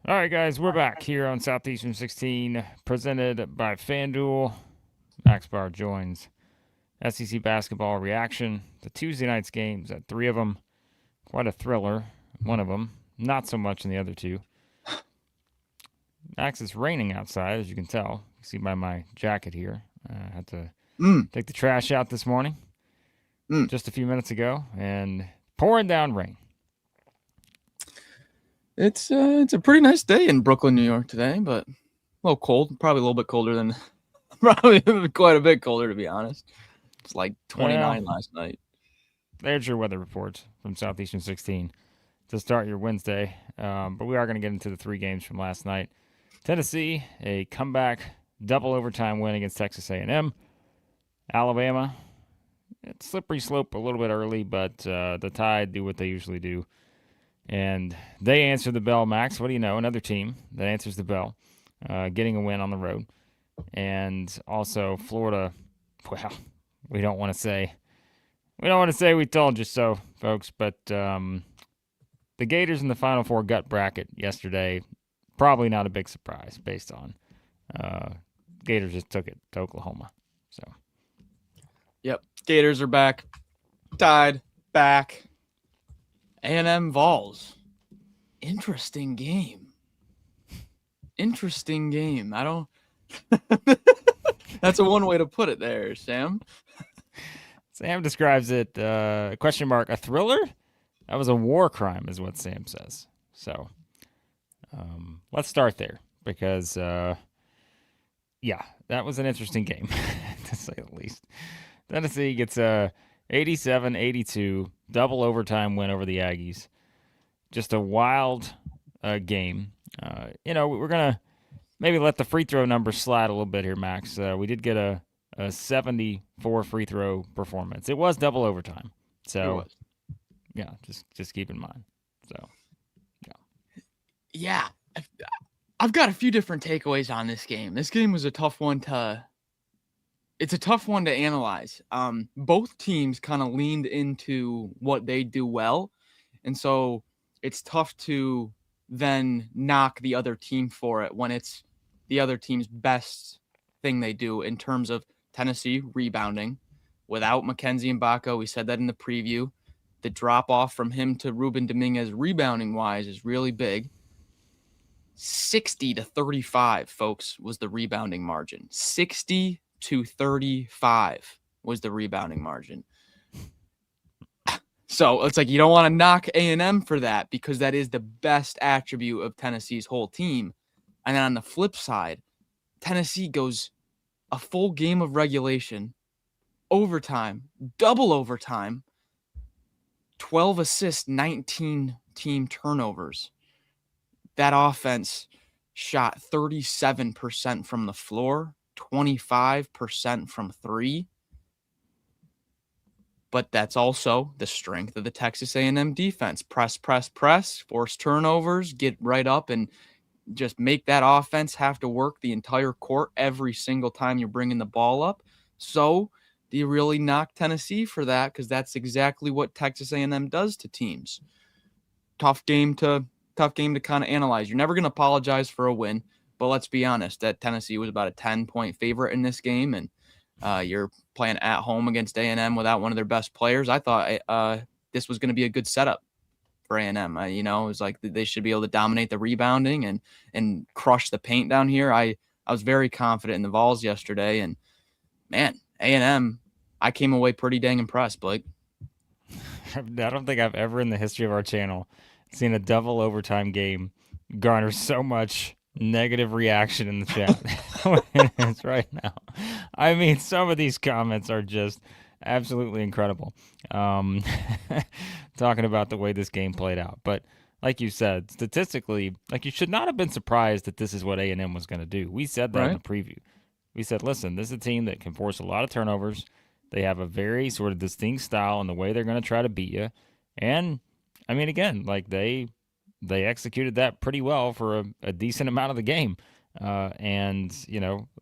All right, guys, we're back here on Southeastern 16, presented by FanDuel. Max Barr joins SEC basketball reaction. The Tuesday night's games, at three of them, quite a thriller. One of them, not so much in the other two. Max, it's raining outside, as you can tell. You see by my jacket here. I had to take the trash out this morning, just a few minutes ago, and pouring down rain. It's a pretty nice day in Brooklyn, New York today, but a little cold. Probably a little bit colder than, probably quite a bit colder to be honest. It's like 29 last night. There's your weather report from Southeastern 16 to start your Wednesday. But we are going to get into the three games from last night. Tennessee, a comeback double overtime win against Texas A&M. Alabama, it's slippery slope a little bit early, but the Tide do what they usually do. And they answer the bell, Max. What do you know? Another team that answers the bell, getting a win on the road. And also Florida, well, we don't want to say we told you so, folks, but the Gators in the Final Four gut bracket yesterday, probably not a big surprise based on Gators just took it to Oklahoma. So, yep, Gators are back. Tide back. A&M Vols. Interesting game. I don't. That's a one way to put it there, Sam. Sam describes it, question mark, a thriller? That was a war crime, is what Sam says. So, let's start there because, yeah, that was an interesting game, to say the least. Tennessee gets a 87-82 double overtime win over the Aggies. Just a wild game. We're going to maybe let the free throw number slide a little bit here, Max. We did get a 74 free throw performance. It was double overtime. So, yeah, just keep in mind. So, yeah. I've got a few different takeaways on this game. This game was a tough one to analyze. Both teams kind of leaned into what they do well, and so it's tough to then knock the other team for it when it's the other team's best thing they do in terms of Tennessee rebounding. Without Mackenzie Mbaka, we said that in the preview. The drop off from him to Ruben Dominguez rebounding wise is really big. 60-35, folks, was the rebounding margin. 60-35 was the rebounding margin. So it's like you don't want to knock A&M for that because that is the best attribute of Tennessee's whole team. And then on the flip side, Tennessee goes a full game of regulation, overtime, double overtime, 12 assists, 19 team turnovers. That offense shot 37% from the floor, 25% from three. But that's also the strength of the Texas A&M defense. Press, force turnovers, get right up and just make that offense have to work the entire court every single time you're bringing the ball up. So do you really knock Tennessee for that? Because that's exactly what Texas A&M does to teams. Tough game to kind of analyze. You're never going to apologize for a win, but let's be honest, that Tennessee was about a 10-point favorite in this game, and you're playing at home against A&M without one of their best players. I thought this was going to be a good setup for A&M. It was like they should be able to dominate the rebounding and crush the paint down here. I was very confident in the Vols yesterday, and man, A&M, I came away pretty dang impressed, Blake. I don't think I've ever in the history of our channel seen a double overtime game garner so much negative reaction in the chat. It's right now. I mean, some of these comments are just absolutely incredible. Talking about the way this game played out. But like you said, statistically, like you should not have been surprised that this is what A&M was going to do. We said that in the preview. We said, listen, this is a team that can force a lot of turnovers. They have a very sort of distinct style in the way they're going to try to beat you. And, I mean, again, like they executed that pretty well for a decent amount of the game. And,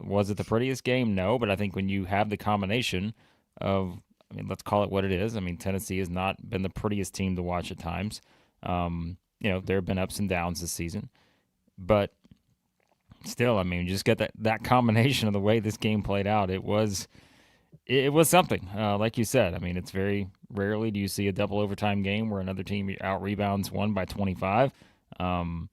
was it the prettiest game? No, but I think when you have the combination of, let's call it what it is. Tennessee has not been the prettiest team to watch at times. There have been ups and downs this season. But still, I mean, you just get that combination of the way this game played out. It was something. Like you said, I mean, it's very rarely do you see a double overtime game where another team out rebounds one by 25. Um,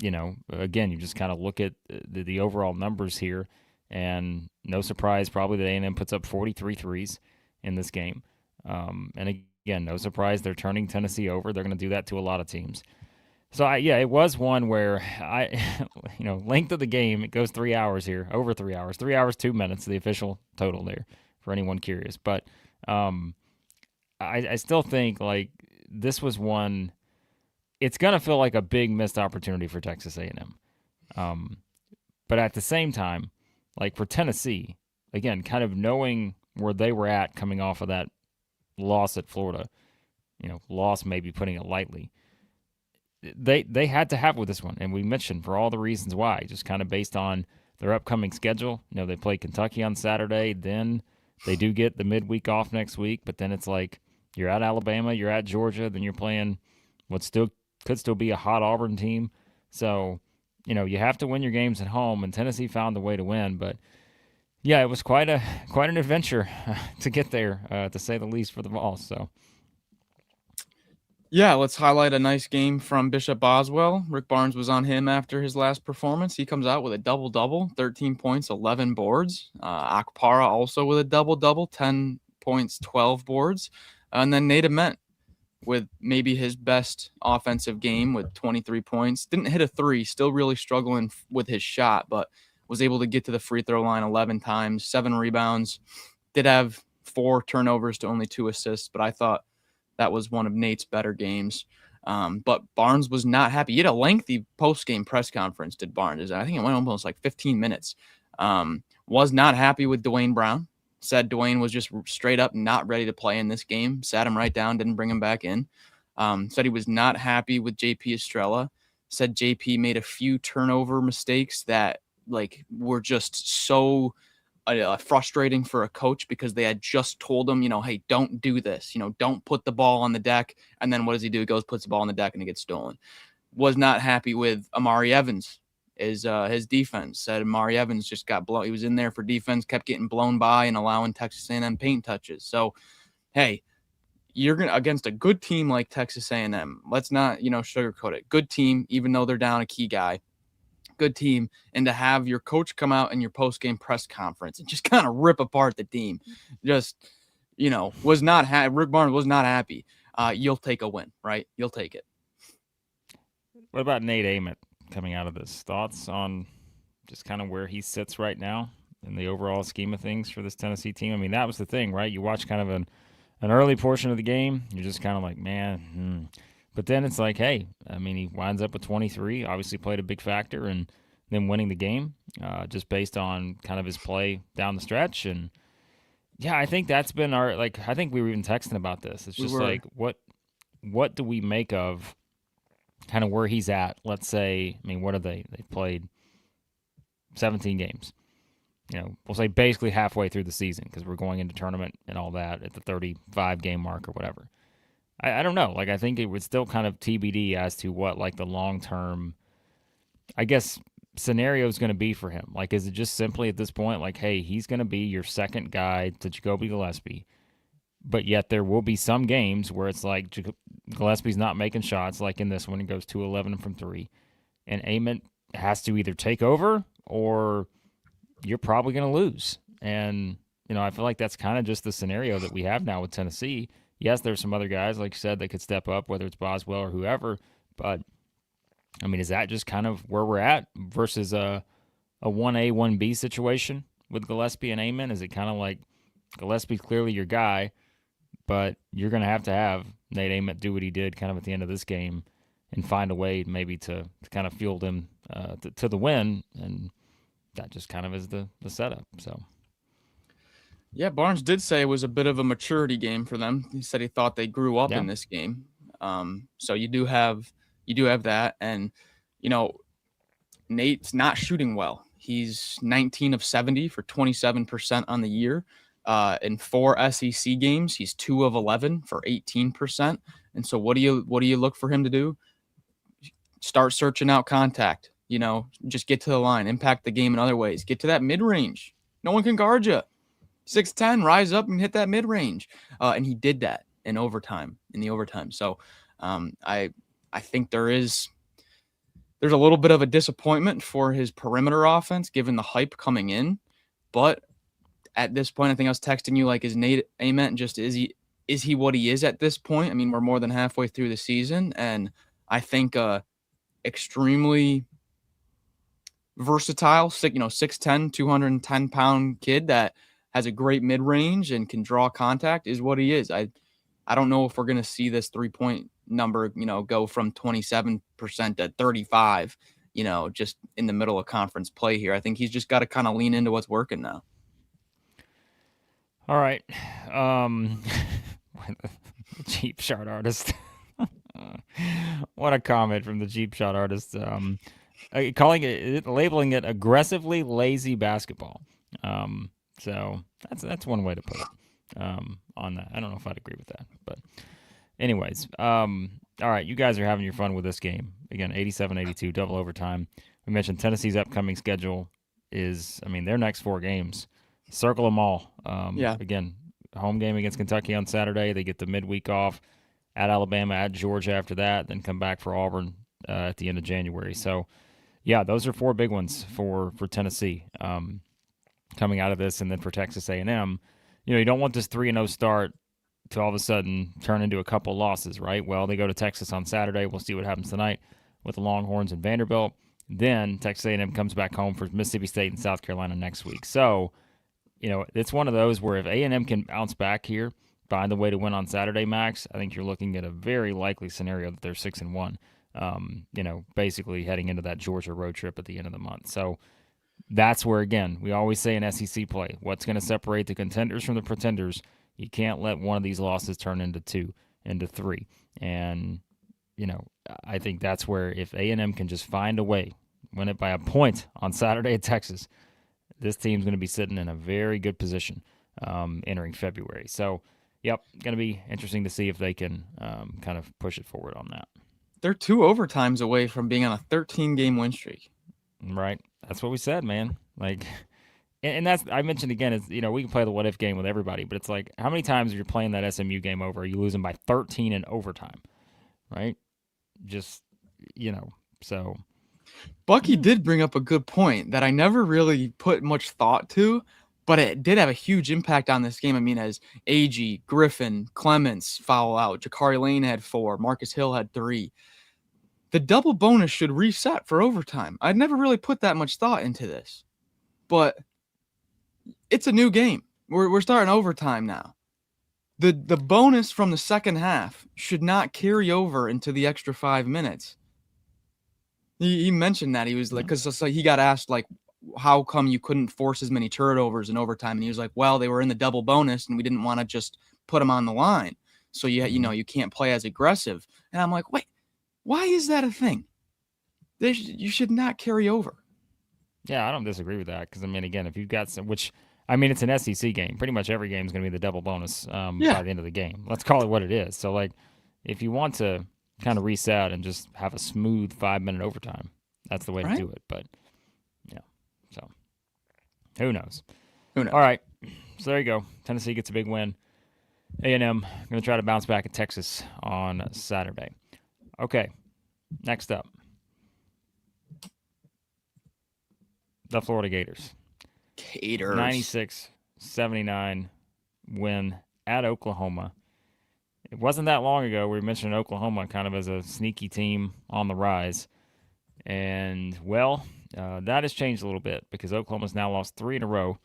again, you just kind of look at the overall numbers here, and no surprise, probably that A&M puts up 43 threes in this game. And again, no surprise, they're turning Tennessee over. They're going to do that to a lot of teams. So it was one where length of the game, it goes 3 hours here, over 3 hours, 3 hours 2 minutes, the official total there for anyone curious. But I still think like this was one. It's gonna feel like a big missed opportunity for Texas A&M. But at the same time, like for Tennessee, again, kind of knowing where they were at coming off of that loss at Florida, loss maybe putting it lightly. They had to have with this one, and we mentioned for all the reasons why, just kind of based on their upcoming schedule. They play Kentucky on Saturday, then they do get the midweek off next week, but then it's like you're at Alabama, you're at Georgia, then you're playing what could still be a hot Auburn team. So, you have to win your games at home, and Tennessee found the way to win. But yeah, it was quite an adventure to get there, to say the least, for the Vols. So. Yeah, let's highlight a nice game from Bishop Boswell. Rick Barnes was on him after his last performance. He comes out with a double-double, 13 points, 11 boards. Akpara also with a double-double, 10 points, 12 boards. And then Nate Ament with maybe his best offensive game with 23 points. Didn't hit a three, still really struggling with his shot, but was able to get to the free throw line 11 times, 7 rebounds. Did have 4 turnovers to only 2 assists, but I thought that was one of Nate's better games. But Barnes was not happy. He had a lengthy post-game press conference, did Barnes. I think it went almost like 15 minutes. Was not happy with Dwayne Brown. Said Dwayne was just straight up not ready to play in this game. Sat him right down, didn't bring him back in. Said he was not happy with JP Estrella. Said JP made a few turnover mistakes that were just so frustrating for a coach because they had just told him, hey, don't do this, don't put the ball on the deck. And then what does he do? He goes, puts the ball on the deck, and it gets stolen. Was not happy with Amari Evans. His defense. Said Amari Evans just got blown. He was in there for defense, kept getting blown by and allowing Texas A&M paint touches. So, hey, you're gonna against a good team like Texas A&M. Let's not, sugarcoat it. Good team, even though they're down a key guy. Good team, and to have your coach come out in your post-game press conference and just kind of rip apart the team, just was not Rick Barnes was not happy. You'll take a win, right? You'll take it. What about Nate Ament coming out of this? Thoughts on just kind of where he sits right now in the overall scheme of things for this Tennessee team? I mean, that was the thing, right? You watch kind of an early portion of the game, you're just kind of like, man. But then it's like, hey, I mean, he winds up with 23, obviously played a big factor in them winning the game, just based on kind of his play down the stretch. And yeah, I think that's been I think we were even texting about this. It's just what do we make of kind of where he's at? Let's say, I mean, what are they? They've played 17 games. We'll say basically halfway through the season because we're going into tournament and all that at the 35 game mark or whatever. I don't know. I think it would still kind of TBD as to what the long term, I guess, scenario is going to be for him. Is it just simply at this point hey, he's going to be your second guy to Jacoby Gillespie, but yet there will be some games where it's like Gillespie's not making shots, like in this one, it goes 2-11 from 3, and Ament has to either take over or you're probably going to lose. And I feel like that's kind of just the scenario that we have now with Tennessee. Yes, there's some other guys, like you said, that could step up, whether it's Boswell or whoever. But, I mean, is that just kind of where we're at versus a 1A, 1B situation with Gillespie and Ament? Is it kind of like Gillespie's clearly your guy, but you're going to have Nate Ament do what he did kind of at the end of this game and find a way maybe to kind of fuel them to the win, and that just kind of is the setup, so... Yeah, Barnes did say it was a bit of a maturity game for them. He said he thought they grew up in this game. So you do have that. And, Nate's not shooting well. He's 19 of 70 for 27% on the year. In 4 SEC games, he's 2 of 11 for 18%. And so what do you look for him to do? Start searching out contact. just get to the line, impact the game in other ways, get to that mid-range. No one can guard you. 6'10", rise up and hit that mid-range. And he did that in the overtime. So I think there's a little bit of a disappointment for his perimeter offense given the hype coming in. But at this point, I think I was texting you, like, is Nate Ament just, is he what he is at this point? I mean, we're more than halfway through the season, and I think extremely versatile, 6'10", 210-pound kid that has a great mid-range and can draw contact is what he is. I don't know if we're going to see this three-point number, go from 27% to 35, just in the middle of conference play here. I think he's just got to kind of lean into what's working now. All right. Cheap shot artist. What a comment from the cheap shot artist. Labeling it aggressively lazy basketball. So that's one way to put it on that. I don't know if I'd agree with that, but anyways, all right, you guys are having your fun with this game. Again, 87-82, double overtime. We mentioned Tennessee's upcoming schedule is, their next 4 games. Circle them all. Again, home game against Kentucky on Saturday. They get the midweek off at Alabama, at Georgia after that, then come back for Auburn at the end of January. So, yeah, those are 4 big ones for Tennessee coming out of this. And then for Texas A&M, you don't want this 3-0 start to all of a sudden turn into a couple losses, right? Well, they go to Texas on Saturday. We'll see what happens tonight with the Longhorns and Vanderbilt. Then Texas A&M comes back home for Mississippi State and South Carolina next week. So, it's one of those where if A&M can bounce back here, find the way to win on Saturday, Max, I think you're looking at a very likely scenario that they're 6-1, basically heading into that Georgia road trip at the end of the month. So that's where, again, we always say in SEC play, what's going to separate the contenders from the pretenders? You can't let one of these losses turn into 2, into 3. And, I think that's where if A&M can just find a way, win it by a point on Saturday at Texas, this team's going to be sitting in a very good position entering February. So, yep, going to be interesting to see if they can kind of push it forward on that. They're 2 overtimes away from being on a 13-game win streak. Right. That's what we said, man. Like, and that's, I mentioned again, is, we can play the what-if game with everybody, but it's like, how many times are you playing that SMU game over? Are you losing by 13 in overtime? Right? Just, so... Bucky did bring up a good point that I never really put much thought to, but it did have a huge impact on this game. As Agee, Griffin, Clements foul out, Jakari Lane had 4, Marcus Hill had 3. The double bonus should reset for overtime. I'd never really put that much thought into this, but it's a new game. We're starting overtime now. The bonus from the second half should not carry over into the extra 5 minutes. He mentioned that. He was like, because he got asked, like, how come you couldn't force as many turnovers in overtime? And he was like, well, they were in the double bonus and we didn't want to just put them on the line. So you can't play as aggressive. And I'm like, wait, why is that a thing? You should not carry over. Yeah, I don't disagree with that. Because, again, if you've got some, which, it's an SEC game. Pretty much every game is going to be the double bonus by the end of the game. Let's call it what it is. So, like, if you want to kind of reset and just have a smooth 5-minute overtime, that's the way to do it. But, yeah, so who knows? All right, so there you go. Tennessee gets a big win. A&M going to try to bounce back at Texas on Saturday. Okay, next up, the Florida Gators. 96-79 win at Oklahoma. It wasn't that long ago we mentioned Oklahoma kind of as a sneaky team on the rise. And, well, that has changed a little bit because Oklahoma's now lost 3 in a row.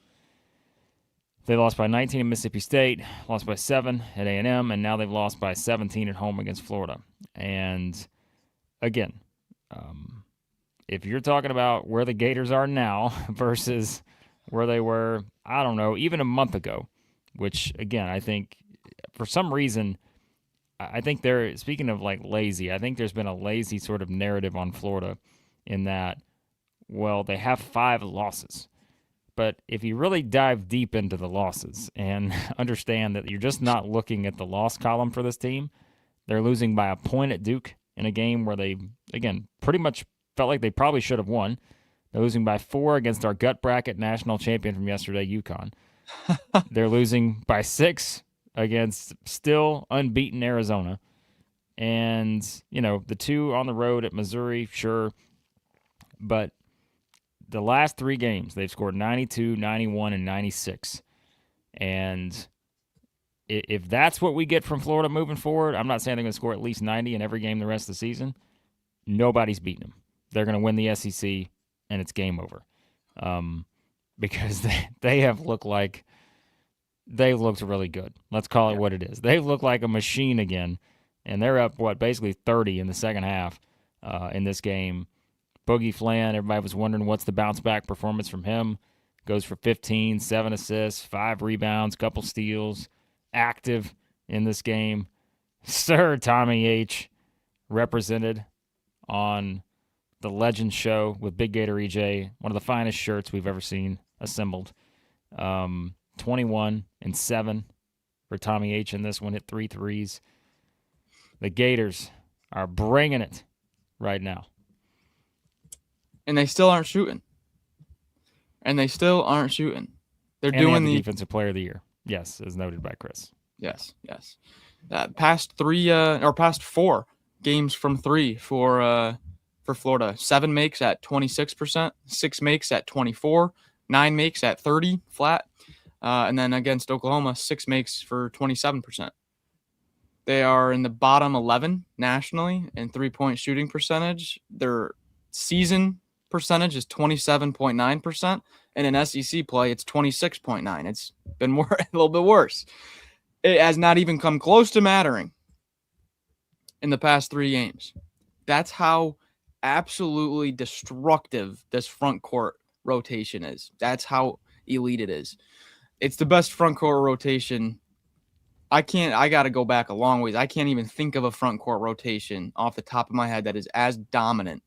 They lost by 19 at Mississippi State, lost by 7 at A&M, and now they've lost by 17 at home against Florida. And, again, if you're talking about where the Gators are now versus where they were, I don't know, even a month ago, which, again, I think for some reason – I think they're, speaking of like lazy, I think there's been a lazy sort of narrative on Florida in that, well, they have 5 losses. But if you really dive deep into the losses and understand that you're just not looking at the loss column for this team, they're losing by a point at Duke in a game where they, again, pretty much felt like they probably should have won. They're losing by 4 against our gut bracket national champion from yesterday, UConn. They're losing by 6 against still unbeaten Arizona. And, the 2 on the road at Missouri, sure. But the last 3 games, they've scored 92, 91, and 96. And if that's what we get from Florida moving forward, I'm not saying they're going to score at least 90 in every game the rest of the season. Nobody's beating them. They're going to win the SEC, and it's game over. Because they have looked like they've looked really good. Let's call it what it is. They've looked like a machine again, and they're up, basically 30 in the second half in this game. Boogie Flan, everybody was wondering what's the bounce-back performance from him. Goes for 15, 7 assists, 5 rebounds, couple steals, active in this game. Sir Tommy H. represented on the Legend Show with Big Gator EJ, one of the finest shirts we've ever seen assembled. 21 and 7 for Tommy H in this one, hit 3 threes. The Gators are bringing it right now. And they still aren't shooting. They're doing the Defensive Player of the Year. Yes, as noted by Chris. Yes. Past 4 games from 3 for Florida. 7 makes at 26%, 6 makes at 24%, 9 makes at 30% flat. And then against Oklahoma, 6 makes for 27%. They are in the bottom 11 nationally in 3-point shooting percentage. Their season percentage is 27.9%, and in SEC play, it's 26.9%. It's been a little bit worse. It has not even come close to mattering in the past 3 games. That's how absolutely destructive this front court rotation is. That's how elite it is. It's the best front court rotation. I got to go back a long ways. I can't even think of a front court rotation off the top of my head that is as dominant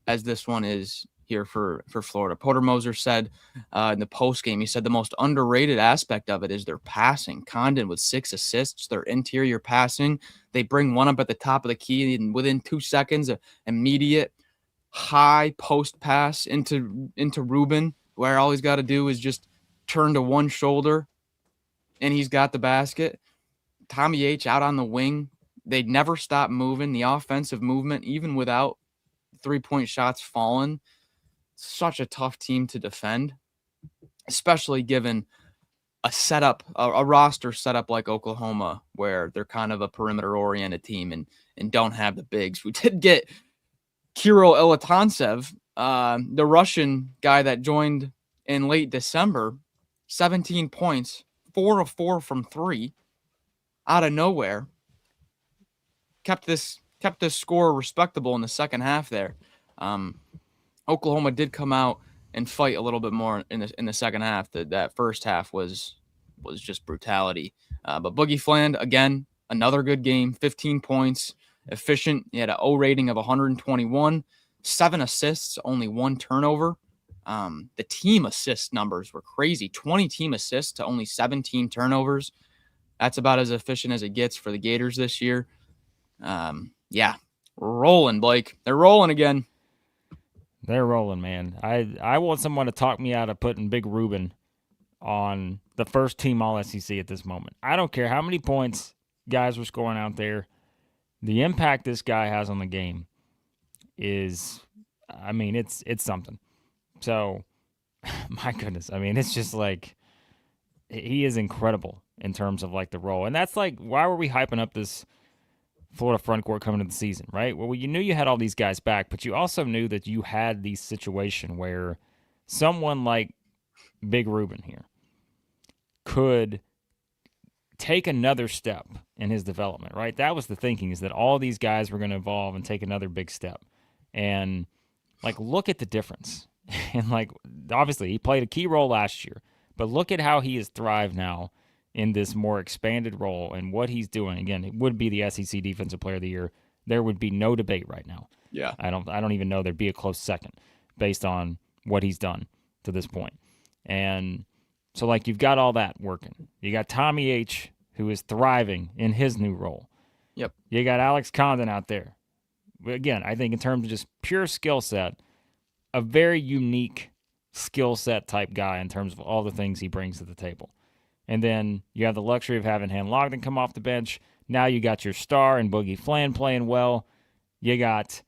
as this one is here for Florida. Porter Moser said in the post game, he said the most underrated aspect of it is their passing. Condon with 6 assists, their interior passing. They bring one up at the top of the key, and within 2 seconds, an immediate high post pass into Rueben, where all he's got to do is just turn to one shoulder, and he's got the basket. Tommy H out on the wing. They never stop moving. The offensive movement, even without 3-point shots falling, such a tough team to defend, especially given a roster setup like Oklahoma, where they're kind of a perimeter-oriented team and don't have the bigs. We did get Kirill Ilatantsev, the Russian guy that joined in late December, 17 points, 4 of 4 from 3, out of nowhere. Kept this score respectable in the second half there. Oklahoma did come out and fight a little bit more in the second half. That first half was just brutality. But Boogie Fland, again, another good game, 15 points, efficient. He had an O rating of 121, 7 assists, only 1 turnover. The team assist numbers were crazy. 20 team assists to only 17 turnovers. That's about as efficient as it gets for the Gators this year. Rolling, Blake. They're rolling again. They're rolling, man. I want someone to talk me out of putting Big Rueben on the first team All-SEC at this moment. I don't care how many points guys were scoring out there. The impact this guy has on the game is, it's something. So, my goodness. It's just like, he is incredible in terms of like the role. And that's like, why were we hyping up this Florida front court coming into the season, right? Well, you knew you had all these guys back, but you also knew that you had the situation where someone like Big Rueben here could take another step in his development, right? That was the thinking, is that all these guys were going to evolve and take another big step. And like, look at the difference. And like, obviously he played a key role last year, but look at how he has thrived now in this more expanded role and what he's doing. Again, it would be the SEC Defensive Player of the Year. There would be no debate right now. Yeah. I don't even know there'd be a close second based on what he's done to this point. And so like, you've got all that working. You got Tommy H, who is thriving in his new role. Yep. You got Alex Condon out there again, I think in terms of just pure skill set, a very unique skill set type guy in terms of all the things he brings to the table. And then you have the luxury of having Han Logden come off the bench. Now you got your star and Boogie Flan playing well. You got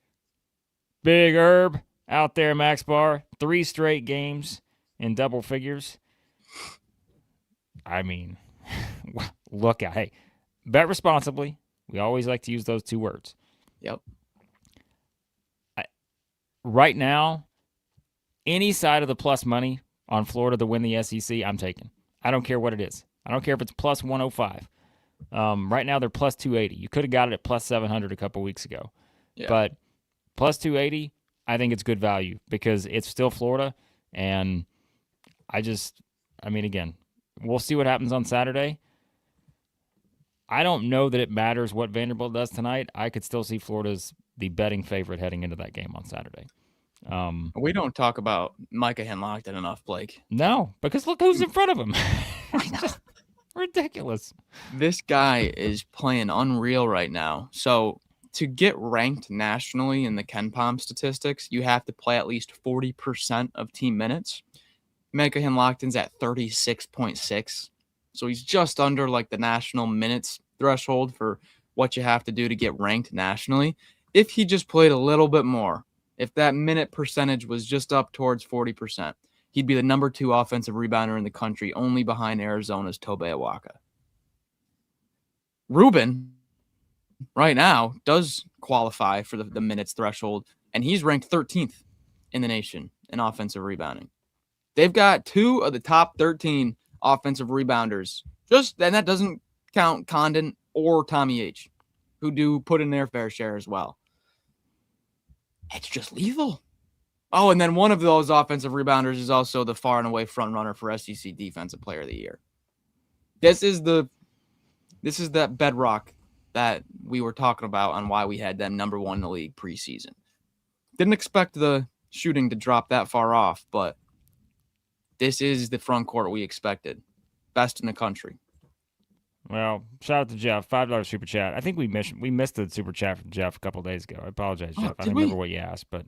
Big Herb out there, Max Barr, 3 straight games in double figures. I mean, look out. Hey, bet responsibly. We always like to use those 2 words. Yep. Right now, any side of the plus money on Florida to win the SEC, I'm taking. I don't care what it is. I don't care if it's plus 105. Right now, they're plus 280. You could have got it at plus 700 a couple weeks ago. Yeah. But plus 280, I think it's good value because it's still Florida. And again, we'll see what happens on Saturday. I don't know that it matters what Vanderbilt does tonight. I could still see Florida as the betting favorite heading into that game on Saturday. We don't talk about Micah Henlockton enough, Blake. No, because look who's in front of him. It's just ridiculous. This guy is playing unreal right now. So to get ranked nationally in the KenPom statistics, you have to play at least 40% of team minutes. Micah Henlockton's at 36.6. So he's just under like the national minutes threshold for what you have to do to get ranked nationally. If he just played a little bit more, if that minute percentage was just up towards 40%, he'd be the number 2 offensive rebounder in the country, only behind Arizona's Tobe Awaka. Rueben, right now, does qualify for the minutes threshold, and he's ranked 13th in the nation in offensive rebounding. They've got 2 of the top 13 offensive rebounders. And that doesn't count Condon or Tommy H., who do put in their fair share as well. It's just lethal. Oh, and then one of those offensive rebounders is also the far and away front runner for SEC Defensive Player of the Year. This is that bedrock that we were talking about on why we had them number 1 in the league preseason. Didn't expect the shooting to drop that far off, but this is the front court we expected. Best in the country. Well, shout out to Jeff. $5 super chat. I think we missed the super chat from Jeff a couple days ago. I apologize, Jeff. I don't remember what you asked, but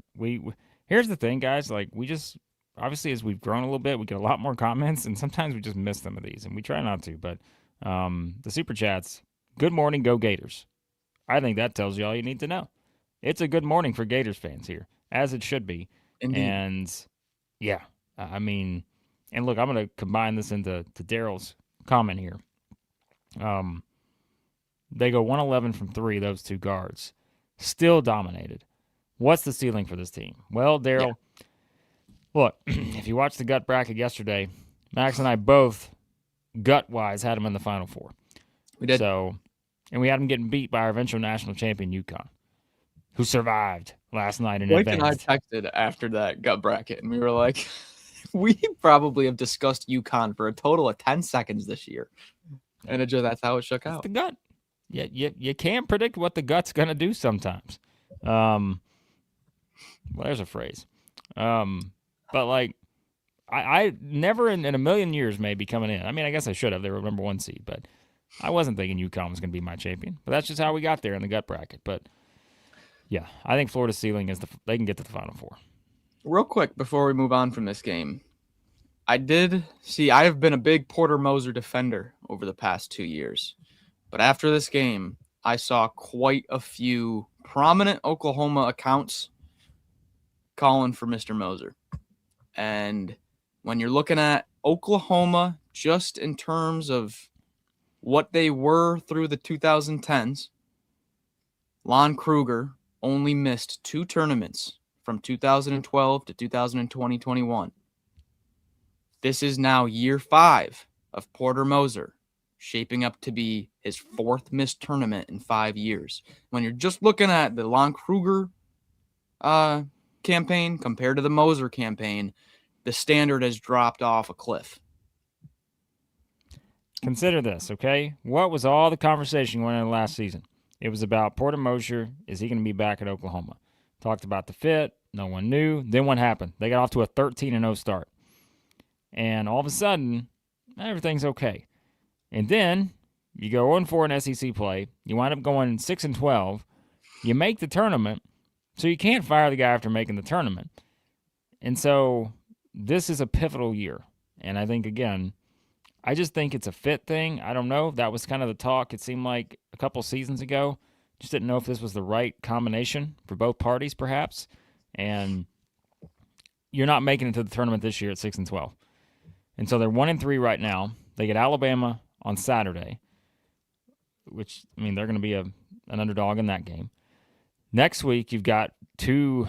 here's the thing, guys. Like, we just obviously as we've grown a little bit, we get a lot more comments, and sometimes we just miss some of these, and we try not to. But the super chats. Good morning, go Gators. I think that tells you all you need to know. It's a good morning for Gators fans here, as it should be. Indeed. And yeah, I mean, and look, I'm going to combine this into Daryl's comment here. They go 111 from 3, those 2 guards. Still dominated. What's the ceiling for this team? Well, Daryl, look, if you watched the gut bracket yesterday, Max and I both, gut-wise, had them in the Final Four. We did. And we had them getting beat by our eventual national champion, UConn, who survived last night in Blake advance. and I texted after that gut bracket, and we were like, we probably have discussed UConn for a total of 10 seconds this year. And that's how it shook out. It's the gut. You can't predict what the gut's going to do sometimes. Well, there's a phrase. But, like, I never in a million years maybe coming in. I mean, I guess I should have. They were number 1 seed. But I wasn't thinking UConn was going to be my champion. But that's just how we got there in the gut bracket. But, yeah, I think Florida's ceiling is they can get to the Final Four. Real quick before we move on from this game. I have been a big Porter Moser defender over the past 2 years. But after this game, I saw quite a few prominent Oklahoma accounts calling for Mr. Moser. And when you're looking at Oklahoma, just in terms of what they were through the 2010s, Lon Kruger only missed 2 tournaments from 2012 to 2020-21. This is now year 5 of Porter Moser, shaping up to be his 4th missed tournament in 5 years. When you're just looking at the Lon Kruger campaign compared to the Moser campaign, the standard has dropped off a cliff. Consider this, okay? What was all the conversation going on last season? It was about Porter Moser. Is he going to be back at Oklahoma? Talked about the fit. No one knew. Then what happened? They got off to a 13-0 start. And all of a sudden, everything's okay. And then you go 0-4 in SEC play. You wind up going 6-12. You make the tournament, So you can't fire the guy after making the tournament. And so this is a pivotal year. And I think, again, I just think it's a fit thing. I don't know. That was kind of the talk. It seemed like a couple seasons ago. Just didn't know if this was the right combination for both parties, perhaps. And you're not making it to the tournament this year at 6-12. And so they're 1-3 right now. They get Alabama on Saturday, which, I mean, they're going to be an underdog in that game. Next week, you've got two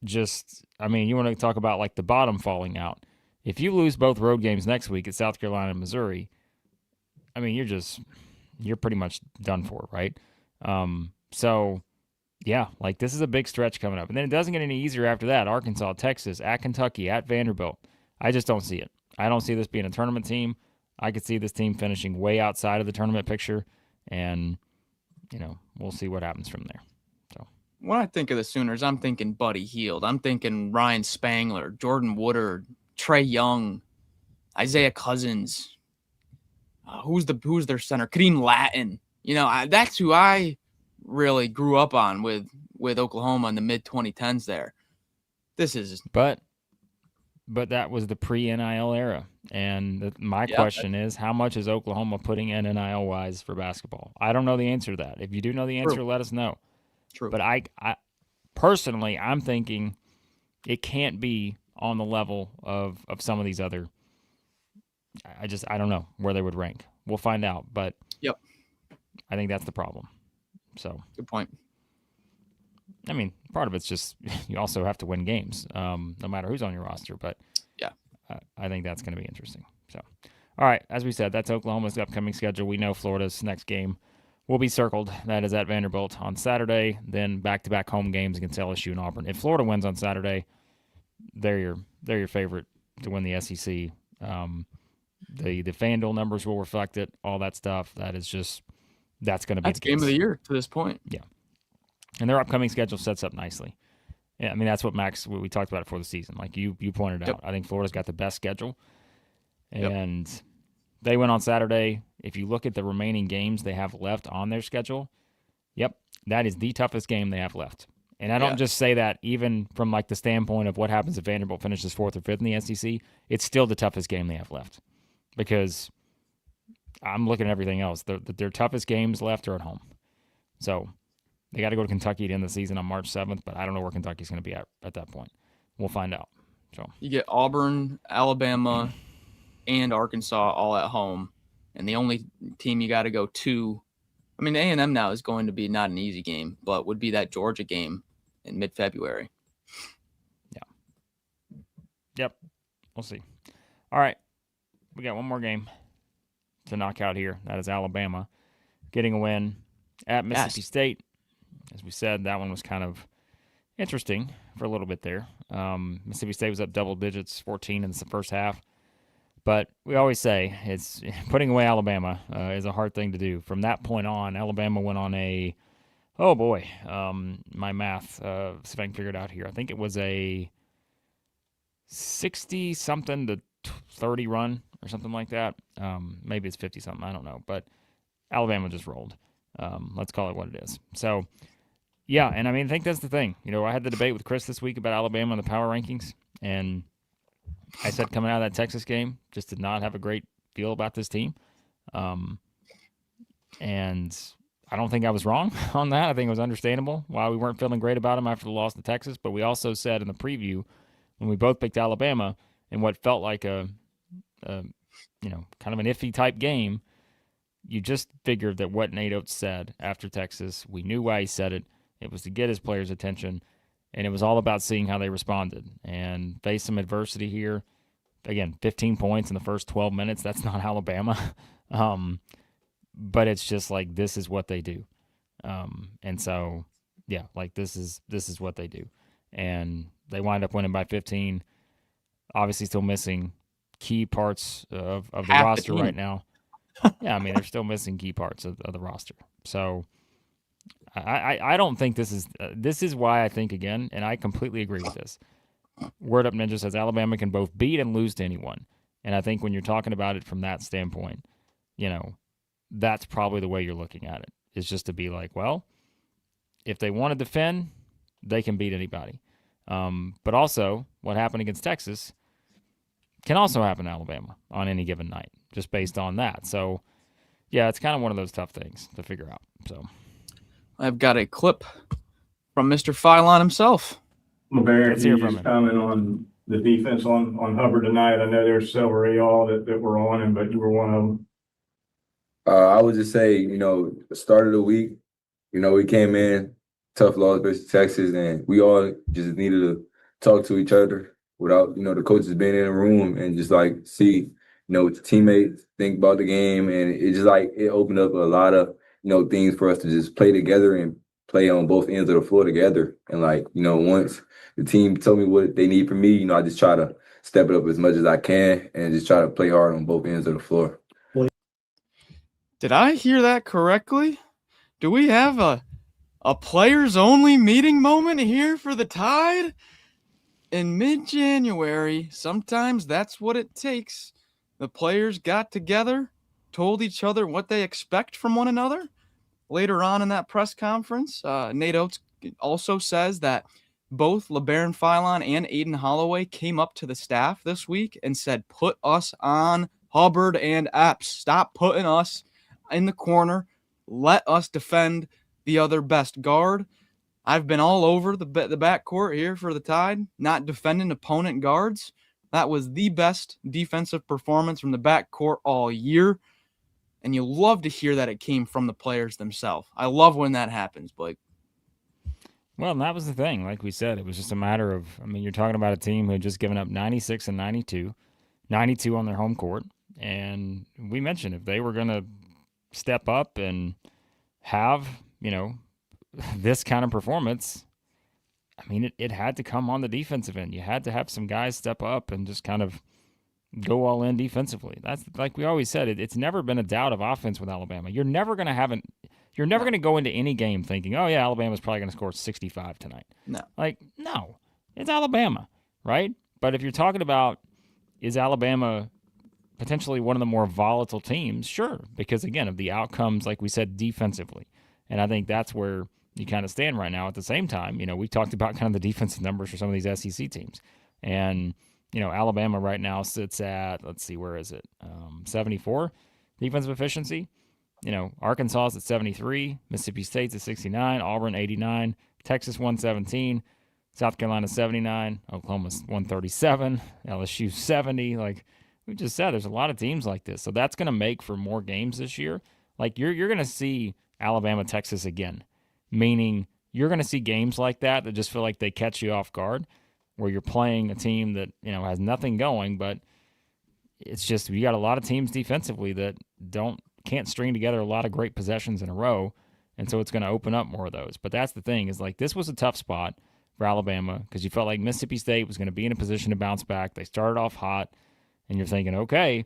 you want to talk about like the bottom falling out. If you lose both road games next week at South Carolina and Missouri, I mean, you're pretty much done for, right? So, yeah, like this is a big stretch coming up. And then it doesn't get any easier after that. Arkansas, Texas, at Kentucky, at Vanderbilt. I just don't see it. I don't see this being a tournament team. I could see this team finishing way outside of the tournament picture, and, we'll see what happens from there. So when I think of the Sooners, I'm thinking Buddy Hield. I'm thinking Ryan Spangler, Jordan Woodard, Trey Young, Isaiah Cousins. Who's their center? Kadeem Latin. That's who I really grew up on with Oklahoma in the mid 2010s. There, this is. But that was the pre-NIL era, and my question is, how much is Oklahoma putting in NIL wise for basketball? I don't know the answer to that. If you do know the answer, let us know. True. But I personally, I'm thinking it can't be on the level of some of these other. I don't know where they would rank. We'll find out, but yep, I think that's the problem. So good point. I mean, part of it's just you also have to win games, no matter who's on your roster. But yeah, I think that's going to be interesting. So, all right, as we said, that's Oklahoma's upcoming schedule. We know Florida's next game will be circled. That is at Vanderbilt on Saturday. Then back-to-back home games against LSU and Auburn. If Florida wins on Saturday, they're your favorite to win the SEC. The FanDuel numbers will reflect it. All that stuff. That's going to be the game of the year to this point. Yeah. And their upcoming schedule sets up nicely. Yeah, I mean, that's what we talked about it for the season. Like you pointed out, I think Florida's got the best schedule. And they went on Saturday. If you look at the remaining games they have left on their schedule, that is the toughest game they have left. And I don't just say that even from like the standpoint of what happens if Vanderbilt finishes 4th or 5th in the SEC. It's still the toughest game they have left. Because I'm looking at everything else. Their toughest games left are at home. So they got to go to Kentucky to end the season on March 7th, but I don't know where Kentucky's going to be at that point. We'll find out. So you get Auburn, Alabama, and Arkansas all at home, and the only team you got to go to, I mean, A&M now is going to be not an easy game, but would be that Georgia game in mid-February. Yeah. Yep. We'll see. All right. We got one more game to knock out here. That is Alabama getting a win at Mississippi State. As we said, that one was kind of interesting for a little bit there. Mississippi State was up double digits, 14 in the first half. But we always say it's putting away Alabama is a hard thing to do. From that point on, Alabama went on my math, see if I can figure it out here. I think it was a 60-something to 30 run or something like that. Maybe it's 50-something. I don't know. But Alabama just rolled. Let's call it what it is. So, yeah, and I mean, I think that's the thing. I had the debate with Chris this week about Alabama and the power rankings, and I said coming out of that Texas game, just did not have a great feel about this team. And I don't think I was wrong on that. I think it was understandable why we weren't feeling great about them after the loss to Texas. But we also said in the preview when we both picked Alabama in what felt like a kind of an iffy type game, you just figured that what Nate Oates said after Texas, we knew why he said it. It was to get his players' attention, and it was all about seeing how they responded and face some adversity here. Again, 15 points in the first 12 minutes. That's not Alabama. But it's just like this is what they do. And so, yeah, like this is what they do. And they wind up winning by 15. Obviously still missing key parts of the roster right now. Yeah, I mean, they're still missing key parts of the roster. So I don't think this is why I think, again, and I completely agree with this. Word Up Ninja says Alabama can both beat and lose to anyone. And I think when you're talking about it from that standpoint, that's probably the way you're looking at it, is just to be like, well, if they want to defend, they can beat anybody. But also, what happened against Texas can also happen to Alabama on any given night, just based on that. So, yeah, it's kind of one of those tough things to figure out. So, I've got a clip from Mr. Philon himself. Labaron, let's can hear you from just him. comment on the defense on Hubbard tonight? I know there's several of y'all that were on him, but you were one of them. I would just say, the start of the week, we came in, tough loss versus Texas, and we all just needed to talk to each other without, the coaches being in the room and just like see, what the teammates think about the game. And it just like, it opened up a lot of, things for us to just play together and play on both ends of the floor together. And like, once the team told me what they need from me, I just try to step it up as much as I can and just try to play hard on both ends of the floor. Did I hear that correctly? Do we have a players only meeting moment here for the Tide? In mid-January, sometimes that's what it takes. The players got together, told each other what they expect from one another. Later on in that press conference, Nate Oates also says that both Labaron Philon and Aiden Holloway came up to the staff this week and said, put us on Hubbard and Epps. Stop putting us in the corner. Let us defend the other best guard. I've been all over the backcourt here for the Tide, not defending opponent guards. That was the best defensive performance from the backcourt all year. And you love to hear that it came from the players themselves. I love when that happens, Blake. Well, and that was the thing. Like we said, it was just a matter of, you're talking about a team who had just given up 96 and 92 on their home court. And we mentioned if they were going to step up and have, this kind of performance, it had to come on the defensive end. You had to have some guys step up and just kind of go all in defensively. That's like we always said, it's never been a doubt of offense with Alabama. You're never going to go into any game thinking, oh yeah, Alabama's probably going to score 65 tonight. No. No. It's Alabama, right? But if you're talking about, is Alabama potentially one of the more volatile teams? Sure, because again, of the outcomes, like we said, defensively. And I think that's where you kind of stand right now. At the same time, we talked about kind of the defensive numbers for some of these SEC teams. And, Alabama right now sits at, let's see, where is it? 74 defensive efficiency. Arkansas is at 73, Mississippi State's at 69, Auburn 89, Texas 117, South Carolina 79, Oklahoma's 137, LSU 70. Like we just said, there's a lot of teams like this. So that's going to make for more games this year. Like you're going to see Alabama, Texas again, meaning you're going to see games like that just feel like they catch you off guard, where you're playing a team that, has nothing going, but it's just you got a lot of teams defensively that can't string together a lot of great possessions in a row, and so it's going to open up more of those. But that's the thing is like this was a tough spot for Alabama because you felt like Mississippi State was going to be in a position to bounce back. They started off hot, and you're thinking, okay,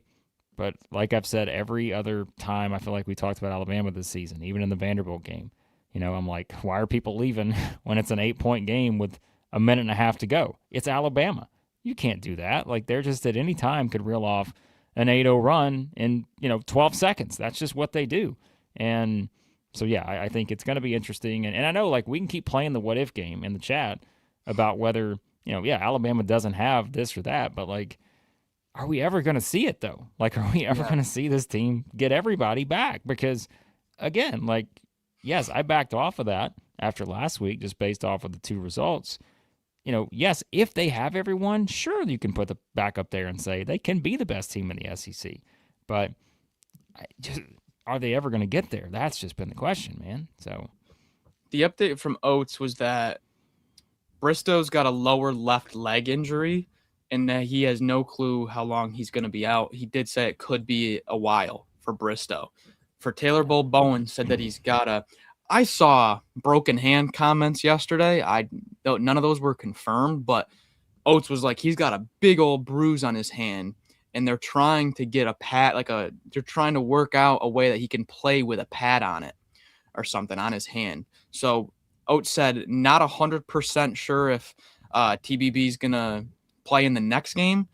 but like I've said every other time I feel like we talked about Alabama this season, even in the Vanderbilt game, I'm like, why are people leaving when it's an 8-point game with a minute and a half to go? It's Alabama. You can't do that. Like they're just at any time could reel off an 8-0 run in, 12 seconds. That's just what they do. And so, yeah, I think it's going to be interesting. And I know, like, we can keep playing the what-if game in the chat about whether, Alabama doesn't have this or that. But, like, are we ever going to see it, though? Like, are we ever going to see this team get everybody back? Because, again, like, yes, I backed off of that after last week just based off of the two results. Yes, if they have everyone, sure, you can put the back up there and say they can be the best team in the SEC. But are they ever going to get there? That's just been the question, man. So the update from Oates was that Bristow's got a lower left leg injury and that he has no clue how long he's going to be out. He did say it could be a while for Bristow. For Taylor Bowen said that he's got I saw broken hand comments yesterday. None of those were confirmed, but Oates was like, he's got a big old bruise on his hand, and they're trying to get a pad, they're trying to work out a way that he can play with a pad on it or something on his hand. So Oates said, not 100% sure if TBB is going to play in the next game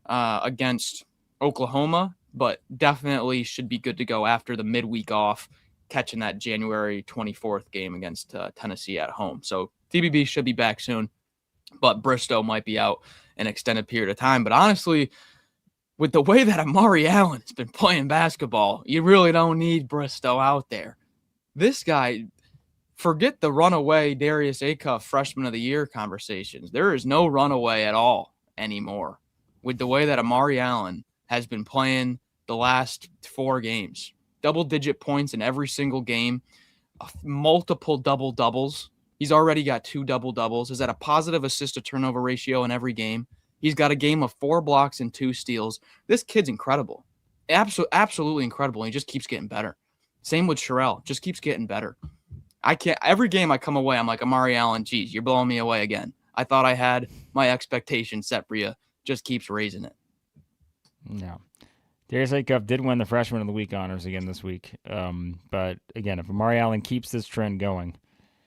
against Oklahoma, but definitely should be good to go after the midweek off, catching that January 24th game against Tennessee at home. So TBB should be back soon, but Bristow might be out an extended period of time. But honestly, with the way that Amari Allen has been playing basketball, you really don't need Bristow out there. This guy, forget the runaway Darius Acuff freshman of the year conversations. There is no runaway at all anymore with the way that Amari Allen has been playing the last 4 games. Double-digit points in every single game, multiple double-doubles. He's already got 2 double-doubles. Is at a positive assist-to-turnover ratio in every game. He's got a game of 4 blocks and 2 steals. This kid's incredible. Absolutely incredible. He just keeps getting better. Same with Sherrell. Just keeps getting better. Every game I come away, I'm like, Amari Allen, geez, you're blowing me away again. I thought I had my expectations set for you. Just keeps raising it. No. Darius Acuff did win the Freshman of the Week honors again this week. But again, if Amari Allen keeps this trend going,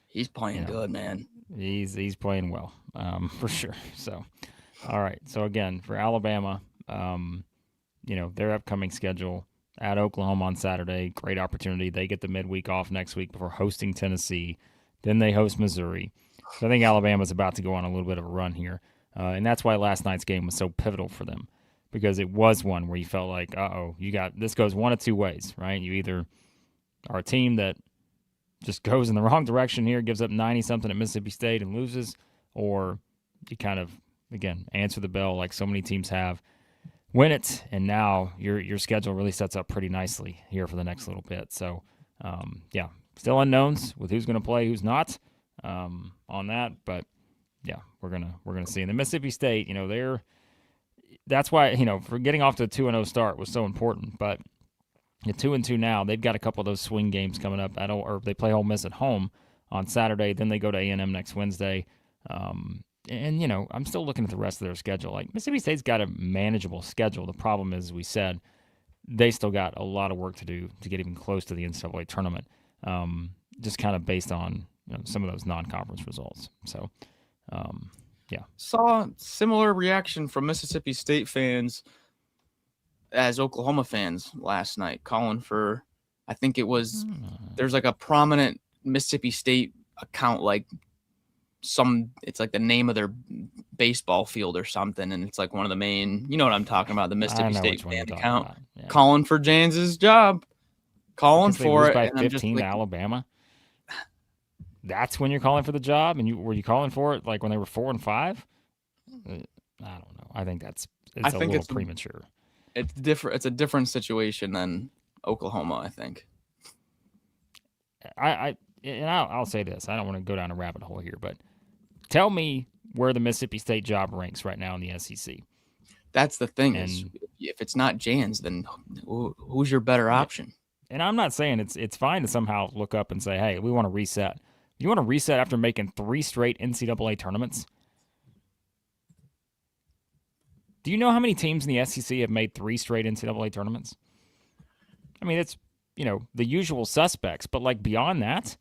he's playing good, man. He's playing well, for sure. So, all right. So again, for Alabama, their upcoming schedule at Oklahoma on Saturday, great opportunity. They get the midweek off next week before hosting Tennessee. Then they host Missouri. So I think Alabama's about to go on a little bit of a run here. And that's why last night's game was so pivotal for them, because it was one where you felt like, this goes one of 2 ways, right? You either are a team that just goes in the wrong direction here, gives up 90-something at Mississippi State and loses, or you kind of, again, answer the bell like so many teams have, win it, and now your schedule really sets up pretty nicely here for the next little bit. So, still unknowns with who's going to play, who's not on that, but yeah, we're gonna see. And the Mississippi State, that's why, for getting off to a 2-0 start was so important. But at 2-2 now, they've got a couple of those swing games coming up. Or they play Ole Miss at home on Saturday, then they go to A&M next Wednesday. I'm still looking at the rest of their schedule. Like, Mississippi State's got a manageable schedule. The problem is, as we said, they still got a lot of work to do to get even close to the NCAA tournament, just kind of based on some of those non-conference results. So, Saw similar reaction from Mississippi State fans as Oklahoma fans last night, calling for, I think it was, there's like a prominent Mississippi State account, it's like the name of their baseball field or something, and it's like one of the main, you know what I'm talking about, the Mississippi State fan account, calling for James' job, calling for it. By and 15 to Alabama. That's when you're calling for the job, and were you calling for it like when they were 4 and 5? I don't know. I think it's a little premature. It's different. It's a different situation than Oklahoma, I think. I'll say this. I don't want to go down a rabbit hole here, but tell me where the Mississippi State job ranks right now in the SEC. That's the thing. Is if it's not Jans, then who's your better option? And I'm not saying it's fine to somehow look up and say, hey, we want to reset. You want to reset after making 3 straight NCAA tournaments? Do you know how many teams in the SEC have made 3 straight NCAA tournaments? I mean, it's, the usual suspects, but beyond that,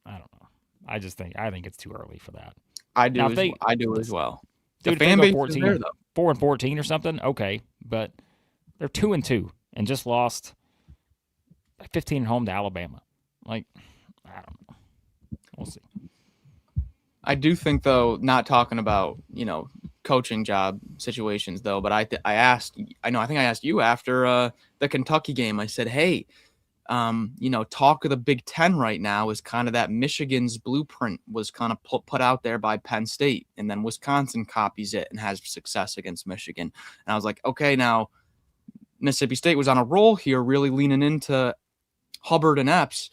I don't know. I think it's too early for that. I do as well. Dude, the fan base 14, is there, though. 4 and 14 or something, okay, but they're 2-2 and just lost 15 at home to Alabama. I don't know. We'll see. I do think, though, not talking about, coaching job situations, though, but I think I asked you after the Kentucky game. I said, hey, talk of the Big Ten right now is kind of that Michigan's blueprint was kind of put out there by Penn State, and then Wisconsin copies it and has success against Michigan. And I was like, okay, now Mississippi State was on a roll here, really leaning into Hubbard and Epps.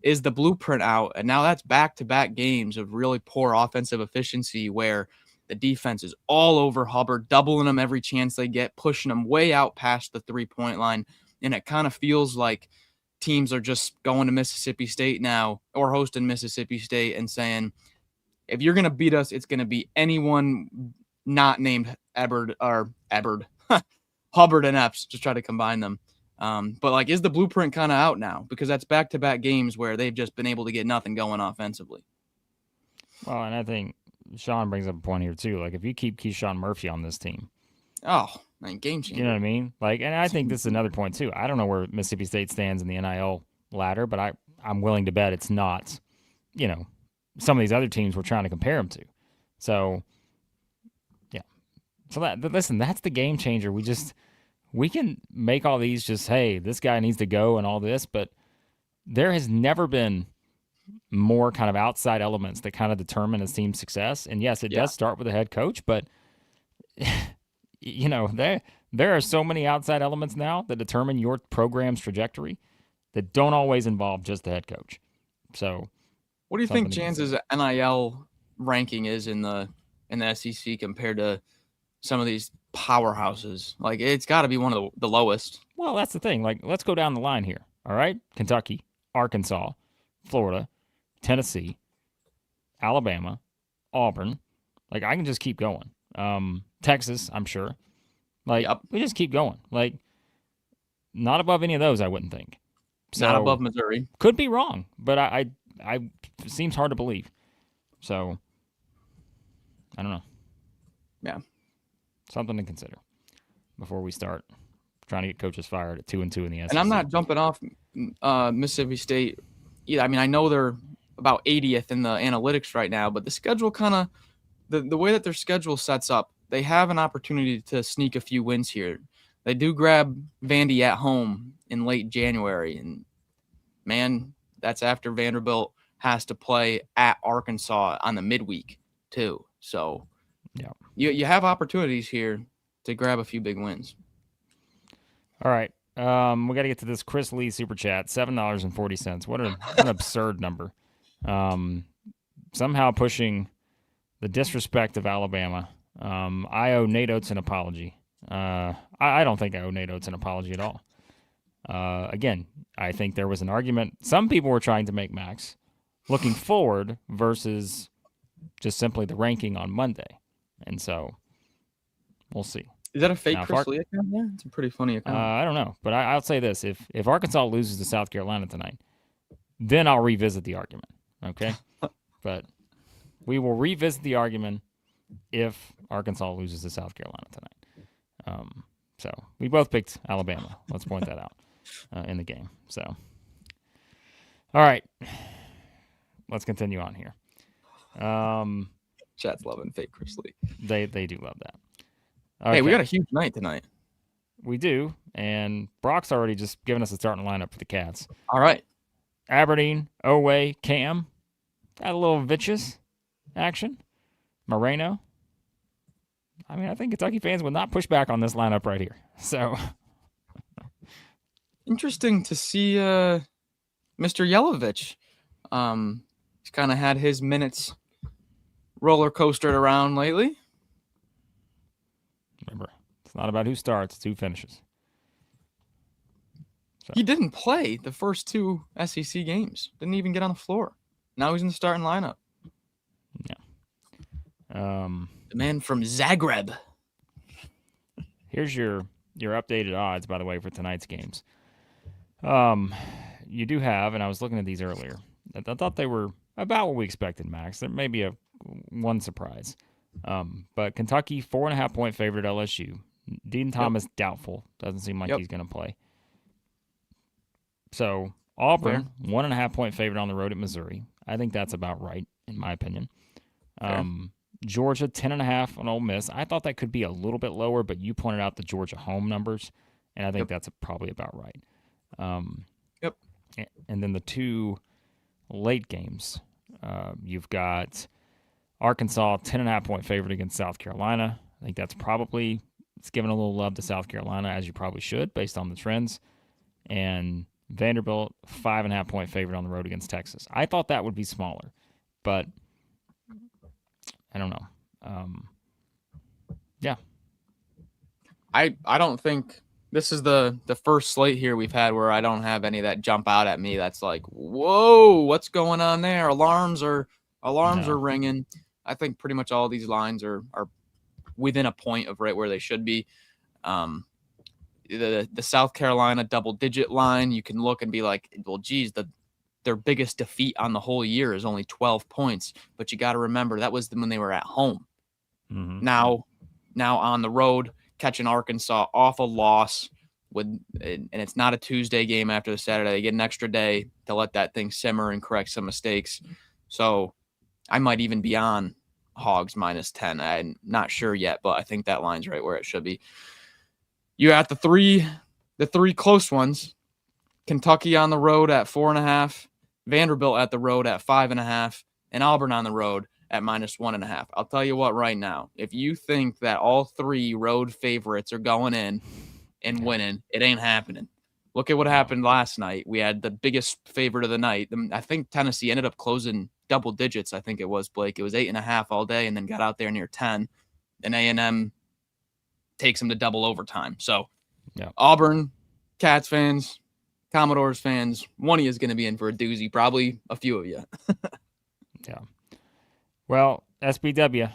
Is the blueprint out? And now that's back-to-back games of really poor offensive efficiency where the defense is all over Hubbard, doubling them every chance they get, pushing them way out past the 3-point line. And it kind of feels like teams are just going to Mississippi State now or hosting Mississippi State and saying, if you're going to beat us, it's going to be anyone not named Hubbard and Epps. Just try to combine them. But is the blueprint kind of out now? Because that's back-to-back games where they've just been able to get nothing going offensively. Well, and I think Sean brings up a point here too. If you keep Keyshawn Murphy on this team, game changer. You know what I mean? And I think this is another point too. I don't know where Mississippi State stands in the NIL ladder, but I'm willing to bet it's not, some of these other teams we're trying to compare him to. So, yeah. So listen, that's the game changer. We can make all these just, hey, this guy needs to go and all this, but there has never been more kind of outside elements that kind of determine a team's success. And yes, it does start with the head coach, but there are so many outside elements now that determine your program's trajectory that don't always involve just the head coach. So, what do you think Jans's NIL ranking is in the SEC compared to some of these powerhouses? Like, it's got to be one of the lowest. Well, that's the thing. Like, let's go down the line here. All right, Kentucky, Arkansas, Florida, Tennessee, Alabama, Auburn. Like, I can just keep going. Texas, I'm sure. Like, we just keep going. Like, not above any of those, I wouldn't think. So, not above Missouri. Could be wrong, but I it seems hard to believe. So, I don't know. Yeah. Something to consider before we start trying to get coaches fired at 2-2 in the SEC. And I'm not jumping off Mississippi State either. I mean, I know they're about 80th in the analytics right now, but the schedule kind of the way that their schedule sets up, they have an opportunity to sneak a few wins here. They do grab Vandy at home in late January, and man, that's after Vanderbilt has to play at Arkansas on the midweek too. So yeah, you have opportunities here to grab a few big wins. All right. We got to get to this Chris Lee super chat, $7.40. What an absurd number. Somehow pushing the disrespect of Alabama. I owe Nate Oates an apology. I don't think I owe Nate Oates an apology at all. Again, I think there was an argument. Some people were trying to make Max looking forward versus just simply the ranking on Monday. And so we'll see. Is that a fake Chris Lee account? Yeah, it's a pretty funny account. I don't know, but I'll say this: if Arkansas loses to South Carolina tonight, then I'll revisit the argument. Okay, but we will revisit the argument if Arkansas loses to South Carolina tonight. So we both picked Alabama. Let's point that out in the game. So, all right, let's continue on here. Chat's loving fake Chris Lee. They do love that. Okay. Hey, we got a huge night tonight. We do, and Brock's already just given us a starting lineup for the Cats. All right. Aberdeen, Oweh, Cam. Got a little Vitches action. Moreno. I mean, I think Kentucky fans would not push back on this lineup right here. So interesting to see Mr. Yelovich. He's kind of had his minutes roller coastered around lately. Remember, it's not about who starts, it's who finishes. So. He didn't play the first two SEC games. Didn't even get on the floor. Now he's in the starting lineup. Yeah. The man from Zagreb. Here's your updated odds, by the way, for tonight's games. You do have, and I was looking at these earlier. I thought they were about what we expected, Max. There may be one surprise. But Kentucky, 4.5-point favorite at LSU. Dean Thomas, doubtful. Doesn't seem like he's going to play. So Auburn, 1.5-point favorite on the road at Missouri. I think that's about right, in my opinion. Georgia, 10.5 on Ole Miss. I thought that could be a little bit lower, but you pointed out the Georgia home numbers, and I think that's probably about right. And then the two late games, you've got Arkansas, 10.5-point favorite against South Carolina. I think that's probably, it's giving a little love to South Carolina, as you probably should, based on the trends. And Vanderbilt, 5.5-point favorite on the road against Texas. I thought that would be smaller, but I don't know. I don't think this is the first slate here we've had where I don't have any that jump out at me. That's like, whoa, what's going on there? Alarms are ringing. I think pretty much all these lines are within a point of right where they should be. The South Carolina double-digit line, you can look and be like, well, geez, their biggest defeat on the whole year is only 12 points. But you got to remember that was when they were at home. Mm-hmm. Now on the road, catching Arkansas off a loss and it's not a Tuesday game after the Saturday. They get an extra day to let that thing simmer and correct some mistakes. So I might even be on Hogs -10. I'm not sure yet, but I think that line's right where it should be. You got the three close ones. Kentucky on the road at 4.5, Vanderbilt at the road at 5.5, and Auburn on the road at -1.5. I'll tell you what right now, if you think that all three road favorites are going in and winning, it ain't happening. Look at what happened last night. We had the biggest favorite of the night. I think Tennessee ended up closing double digits. I think it was, Blake. It was 8.5 all day and then got out there near 10. And A&M takes them to double overtime. So Auburn, Cats fans, Commodores fans, one of you is going to be in for a doozy, probably a few of you. Yeah. Well, SBW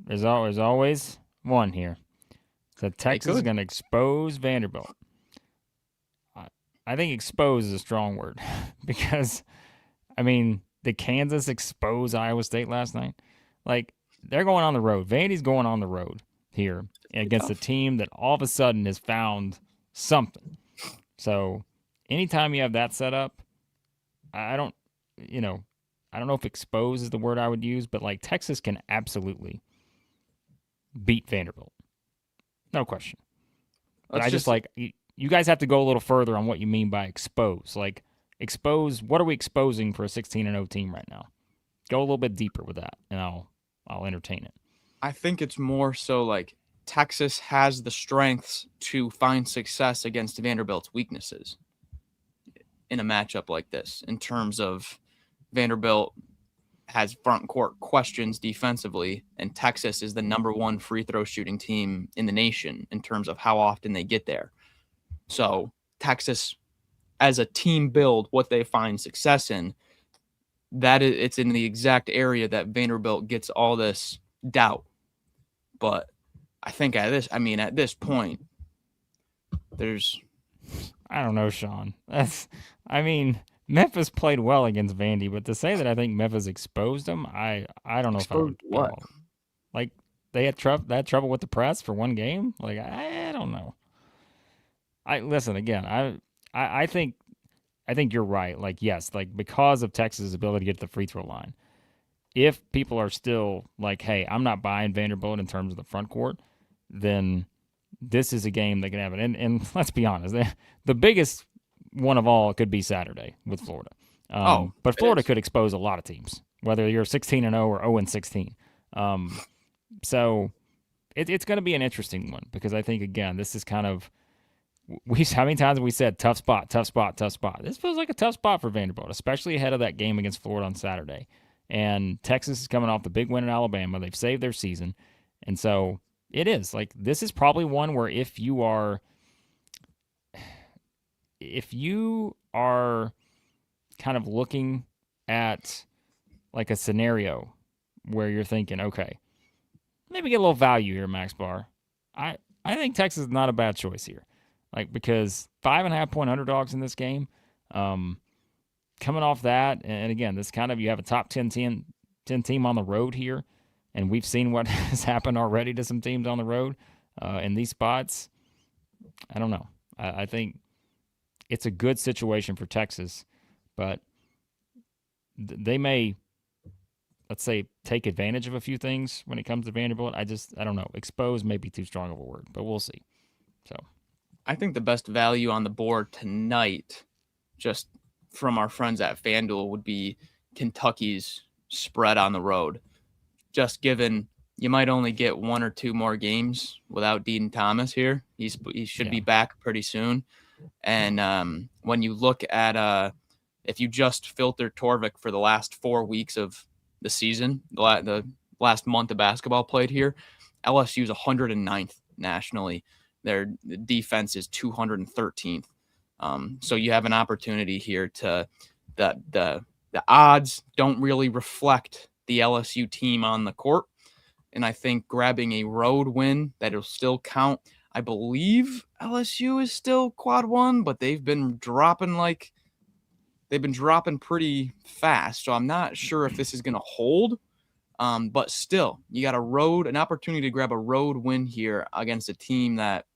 is always one here. So Texas is going to expose Vanderbilt. I think expose is a strong word because, I mean, did Kansas expose Iowa State last night? Like, they're going on the road. Vandy's going on the road here against a team that all of a sudden has found something. So anytime you have that set up, I don't know if expose is the word I would use, but like Texas can absolutely beat Vanderbilt. No question. But you guys have to go a little further on what you mean by expose. Like expose, what are we exposing for a 16-0 team right now? Go a little bit deeper with that, and I'll entertain it. I think it's more so like Texas has the strengths to find success against Vanderbilt's weaknesses in a matchup like this, in terms of Vanderbilt has front court questions defensively, and Texas is the #1 free throw shooting team in the nation in terms of how often they get there. So Texas, as a team build, what they find success in, it's in the exact area that Vanderbilt gets all this doubt. But I think at this point, I don't know, Sean. Memphis played well against Vandy, but to say that I think Memphis exposed them, I don't know if I would. What? Like they had trouble with the press for one game. Like I don't know. Listen again. I think you're right. Like yes, like because of Texas' ability to get to the free throw line. If people are still like, hey, I'm not buying Vanderbilt in terms of the front court, then this is a game that can happen. And let's be honest, the biggest one of all could be Saturday with Florida. But Florida could expose a lot of teams, whether you're 16-0 or 0-16. So it's going to be an interesting one because I think, again, this is kind of how many times have we said tough spot, tough spot, tough spot? This feels like a tough spot for Vanderbilt, especially ahead of that game against Florida on Saturday. And Texas is coming off the big win in Alabama. They've saved their season. And so it is. Like, this is probably one where if you are kind of looking at like a scenario where you're thinking, okay, maybe get a little value here, Max Barr. I think Texas is not a bad choice here. Like, because 5.5-point underdogs in this game, coming off that, and again, this kind of, you have a top 10 team on the road here, and we've seen what has happened already to some teams on the road in these spots. I don't know. I think it's a good situation for Texas, but they may, let's say, take advantage of a few things when it comes to Vanderbilt. I don't know. Expose may be too strong of a word, but we'll see. So, I think the best value on the board tonight, just from our friends at FanDuel, would be Kentucky's spread on the road. Just given you might only get one or two more games without Dean Thomas here. He should be back pretty soon. And when you look at if you just filter Torvik for the last 4 weeks of the season, the last month of basketball played here, LSU is 109th nationally. Their defense is 213th. So you have an opportunity here to the odds don't really reflect the LSU team on the court. And I think grabbing a road win that'll still count. I believe LSU is still quad one, but they've been dropping pretty fast. So I'm not sure if this is going to hold. But still, you got an opportunity to grab a road win here against a team that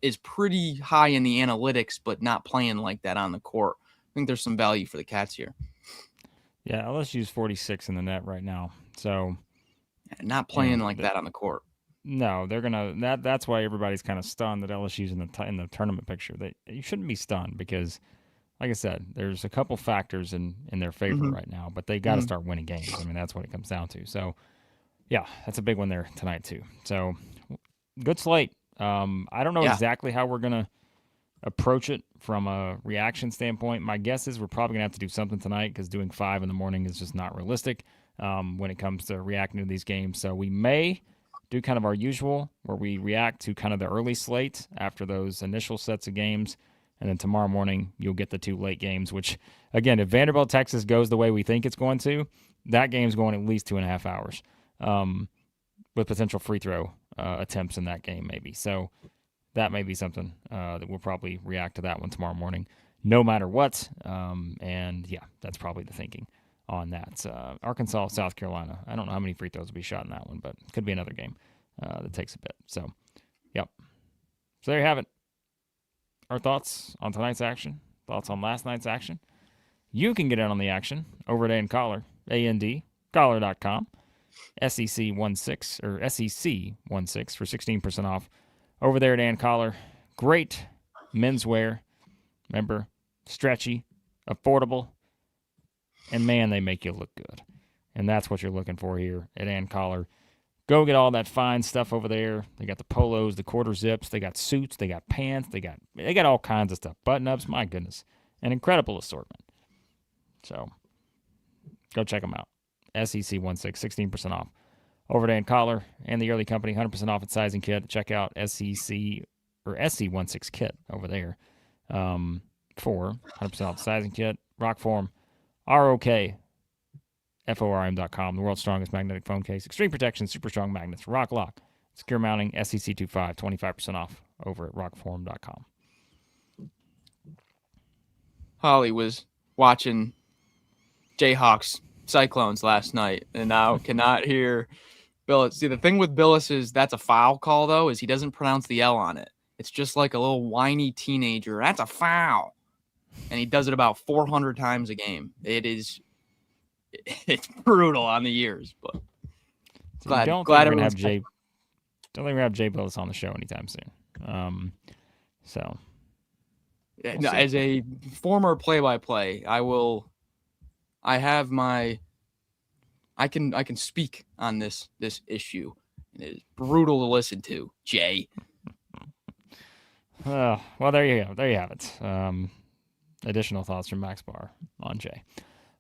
is pretty high in the analytics, but not playing like that on the court. I think there's some value for the Cats here. Yeah, LSU's 46 in the net right now. So Not playing like that on the court. no, they're gonna. That's why everybody's kind of stunned that LSU's in the tournament picture. You shouldn't be stunned because, like I said, there's a couple factors in their favor right now, but they got to start winning games. I mean, that's what it comes down to. So, yeah, that's a big one there tonight too. So, good slate. I don't know exactly how we're gonna approach it from a reaction standpoint. My guess is we're probably gonna have to do something tonight because doing 5 in the morning is just not realistic when it comes to reacting to these games. So we may do kind of our usual where we react to kind of the early slate after those initial sets of games. And then tomorrow morning, you'll get the 2 late games, which, again, if Vanderbilt, Texas goes the way we think it's going to, that game's going at least 2.5 hours with potential free throw attempts in that game, maybe. So that may be something that we'll probably react to that one tomorrow morning, no matter what. And, yeah, that's probably the thinking on that. Arkansas, South Carolina. I don't know how many free throws will be shot in that one, but it could be another game that takes a bit. So, yep. So there you have it. Our thoughts on tonight's action, thoughts on last night's action. You can get in on the action over at And Collar, AND, SEC16 or SEC16 for 16% off over there at And Collar. Great menswear. Remember, stretchy, affordable, and man, they make you look good. And that's what you're looking for here at And Collar. Go get all that fine stuff over there. They got the polos, the quarter zips, they got suits, they got pants, they got all kinds of stuff. Button-ups, my goodness. An incredible assortment. So go check them out. SEC16, 16% off. Over to And Collar and the Early Company, 100% off its sizing kit. Check out SEC or SC16 kit over there for 100% off the sizing kit. ROKFORM, ROKFORM.com, the world's strongest magnetic phone case. Extreme protection, super strong magnets. Rock Lock, secure mounting, SEC25, 25% off over at ROKFORM.com. Holly was watching Jayhawks Cyclones last night and now cannot hear Billis. See, the thing with Billis is that's a foul call, though, is he doesn't pronounce the L on it. It's just like a little whiny teenager. That's a foul. And he does it about 400 times a game. It's brutal on the ears, but glad Don't think we're gonna have Jay Billis on the show anytime soon. So we'll as a former play-by-play, I can speak on this issue. It is brutal to listen to, Jay. Well, there you go. There you have it. Additional thoughts from Max Barr on Jay.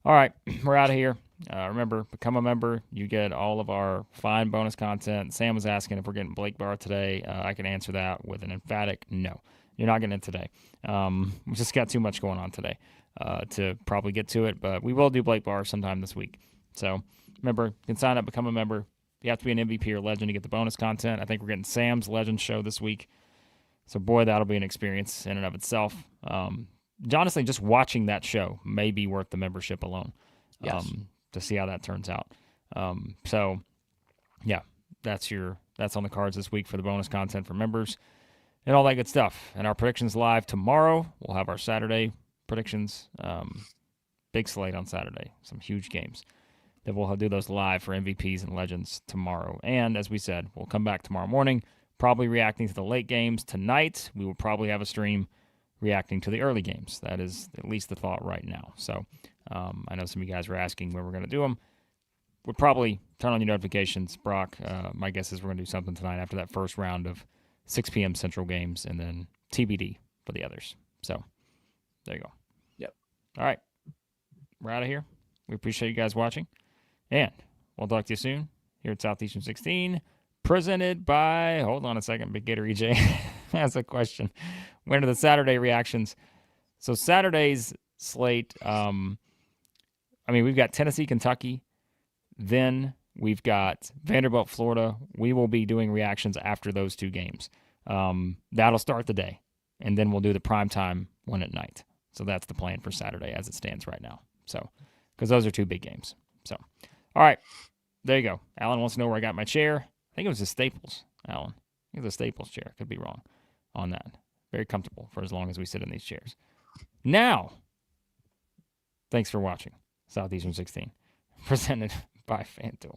All right, we're out of here. Remember, become a member. You get all of our fine bonus content. Sam was asking if we're getting Blake Barr today. I can answer that with an emphatic no. You're not getting it today. We just got too much going on today to probably get to it, but we will do Blake Barr sometime this week. So remember, you can sign up, become a member. You have to be an MVP or legend to get the bonus content. I think we're getting Sam's Legend Show this week. So, boy, that'll be an experience in and of itself. Honestly, just watching that show may be worth the membership alone to see how that turns out. So, yeah, that's on the cards this week for the bonus content for members and all that good stuff. And our predictions live tomorrow. We'll have our Saturday predictions. Big slate on Saturday. Some huge games. Then we'll do those live for MVPs and legends tomorrow. And as we said, we'll come back tomorrow morning, probably reacting to the late games. Tonight, we will probably have a stream reacting to the early games. That is at least the thought right now. So I know some of you guys were asking when we're going to do them. We'll probably turn on your notifications, Brock. My guess is we're going to do something tonight after that first round of 6 p.m. Central games and then TBD for the others. So there you go. Yep. All right. We're out of here. We appreciate you guys watching. And we'll talk to you soon here at Southeastern 16. Presented by, hold on a second, Big Gator EJ has a question. When are the Saturday reactions? So Saturday's slate, we've got Tennessee, Kentucky. Then we've got Vanderbilt, Florida. We will be doing reactions after those 2 games. That'll start the day. And then we'll do the primetime one at night. So that's the plan for Saturday as it stands right now. So, because those are 2 big games. So, all right. There you go. Alan wants to know where I got my chair. I think it was a Staples, Alan. I think it was a Staples chair. Could be wrong on that. Very comfortable for as long as we sit in these chairs. Now, thanks for watching. Southeastern 16, presented by FanDuel.